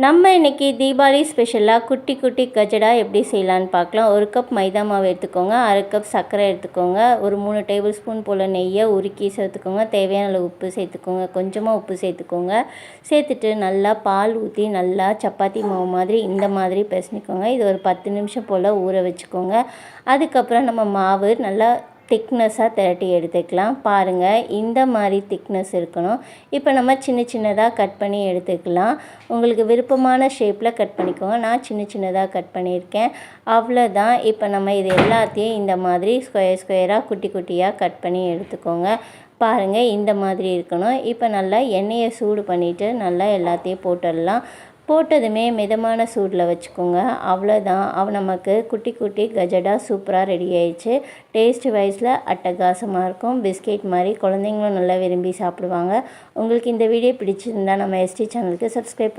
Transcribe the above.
நம்ம இன்றைக்கி தீபாவளி ஸ்பெஷலாக குட்டி குட்டி கஜடா எப்படி செய்யலான்னு பார்க்கலாம். 1 கப் மைதா மாவு எடுத்துக்கோங்க, 1/2 கப் சர்க்கரை எடுத்துக்கோங்க, ஒரு 3 டேபிள் ஸ்பூன் போல் நெய்யை உருக்கி சேர்த்துக்கோங்க, தேவையான அளவு உப்பு சேர்த்துக்கோங்க, கொஞ்சமாக உப்பு சேர்த்துக்கோங்க. சேர்த்துட்டு நல்லா பால் ஊற்றி நல்லா சப்பாத்தி மாவு மாதிரி இந்த மாதிரி பிசைஞ்சிக்கோங்க. இது ஒரு 10 நிமிஷம் போல் ஊற வச்சுக்கோங்க. அதுக்கப்புறம் நம்ம மாவு நல்லா திக்னஸாக திரட்டி எடுத்துக்கலாம். பாருங்கள், இந்த மாதிரி திக்னஸ் இருக்கணும். இப்போ நம்ம சின்ன சின்னதாக கட் பண்ணி எடுத்துக்கலாம். உங்களுக்கு விருப்பமான ஷேப்பில் கட் பண்ணிக்கோங்க. நான் சின்ன சின்னதாக கட் பண்ணியிருக்கேன். அவ்வளோதான். இப்போ நம்ம இது எல்லாத்தையும் இந்த மாதிரி ஸ்கொயராக குட்டி குட்டியாக கட் பண்ணி எடுத்துக்கோங்க. பாருங்கள், இந்த மாதிரி இருக்கணும். இப்போ நல்லா எண்ணெயை சூடு பண்ணிவிட்டு நல்லா எல்லாத்தையும் போட்டுடலாம். போட்டதுமே மிதமான சூடில் வச்சுக்கோங்க. அவ்வளோதான், நமக்கு குட்டி குட்டி கஜடா சூப்பராக ரெடி ஆயிடுச்சு. டேஸ்ட் வைஸில் அட்டகாசமாக இருக்கும். பிஸ்கெட் மாதிரி குழந்தைங்களும் நல்லா விரும்பி சாப்பிடுவாங்க. உங்களுக்கு இந்த வீடியோ பிடிச்சிருந்தா நம்ம எஸ்டி சேனலுக்கு சப்ஸ்கிரைப்